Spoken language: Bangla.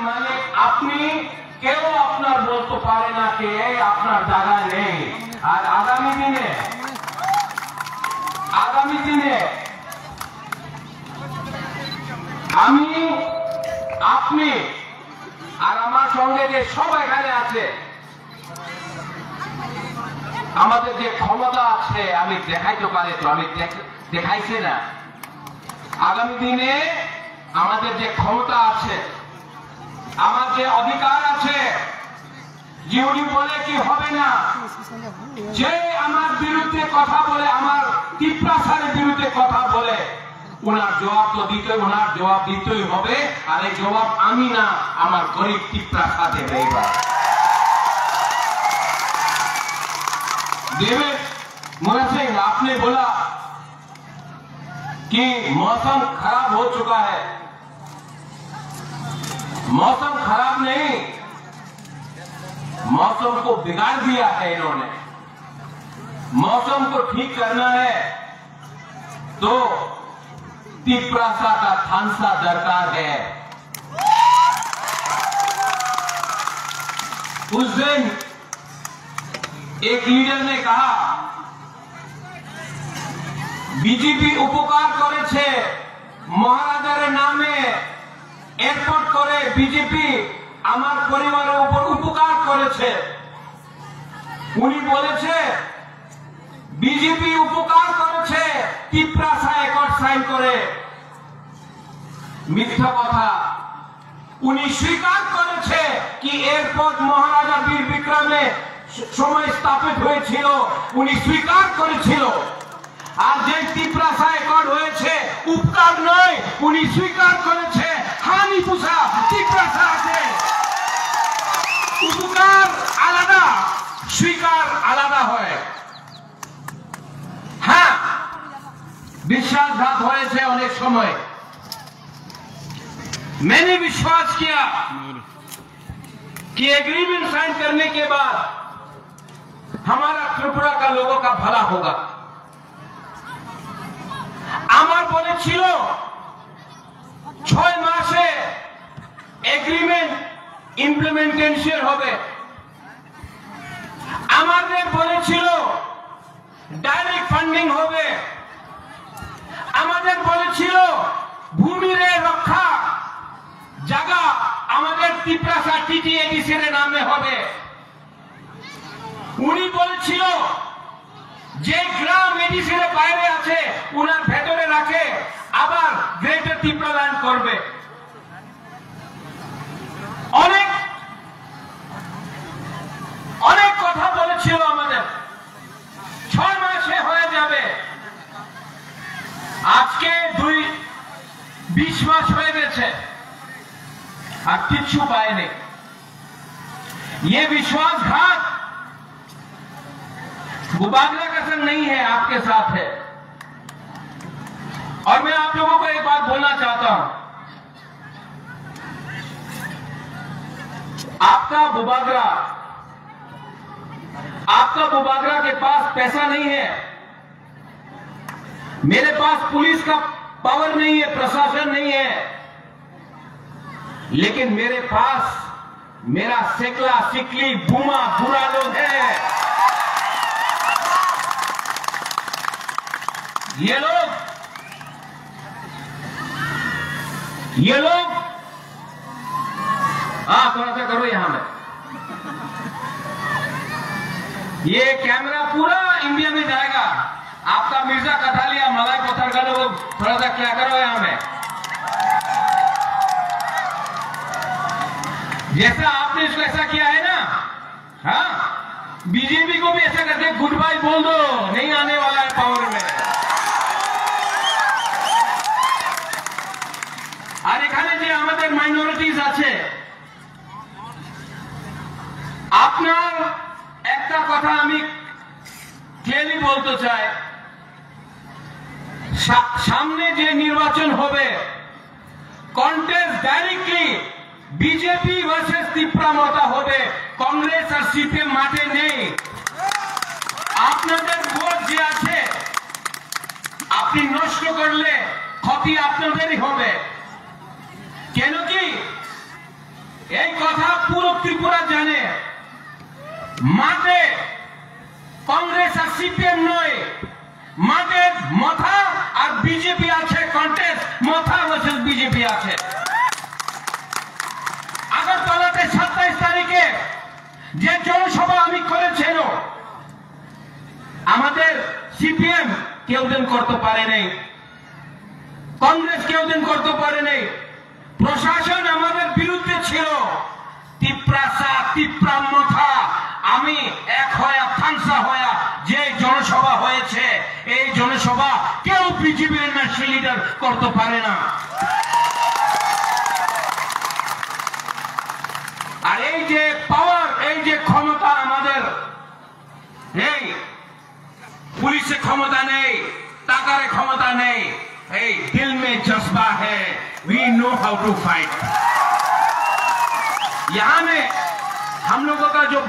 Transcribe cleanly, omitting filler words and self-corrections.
মানে আপনি কেউ আপনার বলতে পারে না কে আপনার জায়গা নেই। আর আগামী দিনে আমি আপনি আর আমার সঙ্গে যে সব এখানে আছে, আমাদের যে ক্ষমতা আছে আমি দেখাইতে পারি, তো আমি দেখাইছি না। আগামী দিনে আমাদের যে ক্ষমতা আছে, আমার যে অধিকার আছে, যে উনি বলে কি হবে না, যে আমার বিরুদ্ধে কথা বলে, আমার তিপ্রাসারের বিরুদ্ধে কথা বলে, ওনার জবাব তো দিতেই হবে। আর এই জবাব আমি না, আমার গরিব তিপ্রাসা দেবে। এবার देवे मोहन सिंह, आपने बोला कि मौसम खराब हो चुका है। मौसम खराब नहीं, मौसम को बिगाड़ दिया है इन्होंने। मौसम को ठीक करना है तो तिप्रासा का थानसा दरकार है। उस दिन एक लीडर ने कहा बीजेपी उपकार করেছে, মহারাজার নামে এয়ারপোর্ট করে বিজেপি আমার পরিবারের উপর উপকার করেছে। উনি বলেছে বিজেপি উপকার করেছে তিপ্রাসা অ্যাকর্ড সাইন করে। মিথ্যা কথা। উনি স্বীকার করেছে কি এয়ারপোর্ট মহারাজা বীর বিক্রমে সময় স্থাপিত হয়েছিল, উনি স্বীকার করেছিল। আর যে তিপ্রাসা অ্যাকর্ড হয়েছে উপকার নয়, উনি স্বীকার করেছে হানি পুষা তিপ্রাসা আছে। উপকার আলাদা, স্বীকার আলাদা হয়। হ্যাঁ, বিশ্বাসঘাত হয়েছে অনেক समय। मैंने विश्वास किया कि एग्रीमेंट साइन करने के बाद हमारा त्रिपुरा का लोगों का भला होगा। আমার বলেছিল 6 মাসে এগ্রিমেন্ট ইমপ্লিমেন্টেশন হবে। আমাদের বলেছিল ডাইরেক্ট ফান্ডিং হবে। আমাদের বলেছিল ভূমির রক্ষা জায়গা আমাদের তিপ্রাসা টিটিএডিসি এর নামে হবে। উনি বলেছিল যে গ্রাম এডিসি এর বাইরে আছে উনার ভেতরে রাখে, আবার গ্রেটার তিপ্রাল্যান্ড করবে। অনেক অনেক কথা বলেছিল আমাদের। 6 মাসে হয়ে যাবে। আজকে 20 মাস হয়ে গেছে আর কিচ্ছু পায়নি। ये विश्वासघात गुबागरा का संग नहीं है, आपके साथ है। और मैं आप लोगों को एक बात बोलना चाहता हूं। आपका बुबागरा के पास पैसा नहीं है, मेरे पास पुलिस का पावर नहीं है, प्रशासन नहीं है, लेकिन मेरे पास मेरा सेकला सिकली बूमा बुरा लोग है। ये लोग थोड़ा सा करो यहां में। ये कैमरा पूरा इंडिया में जाएगा। आपका मिर्जा कथालिया मलाई पत्थर का लोग थोड़ा सा क्या करो यहां में। जैसा आपने इसको ऐसा किया है ना, हाँ, बीजेपी को भी ऐसा करके गुड बाय बोल दो, नहीं आने वाला है पावर में। আর এখানে যে আমাদের মাইনরিটিজ আছে, আপনার একটা কথা আমি ক্লিয়ারলি বলতে চাই, সামনে যে নির্বাচন হবে contest directly BJP versus Tipramotha হবে, কংগ্রেস আর সিপিএম মাঠে নেই। আপনাদের ভোট যে আছে আপনি নষ্ট করলে ক্ষতি আপনাদেরই হবে। কেন কি কথা পুরো ত্রিপুরা জানে, মাঠে কংগ্রেস আর সিপিএম নয়, মাঠে মথা আর বিজেপি আছে, কন্টেস্ট মথা ভার্সেস বিজেপি আছে। আগরতলাতে 27 তারিখে যে জনসভা আমি করেছিল, আমাদের সিপিএম কেউ দিন করতে পারে নাই, কংগ্রেস কেউ দিন করতে পারে নাই, প্রশাসন আমাদের বিরুদ্ধে ছিল। তিপ্রাসা তিপ্রা মথা আমি এক হয়ে ফাংসা হয়ে যে জনসভা হয়েছে, এই জনসভা কেউ বিজেপির ন্যাশনাল লিডার করতে পারে না। আর এই যে পাওয়ার, এই যে ক্ষমতা আমাদের, এই পুলিশে ক্ষমতা নেই, টাকারে ক্ষমতা নেই, এই দিল में जज्बा है, we know how to fight। यहाँ में हम लोगों का जो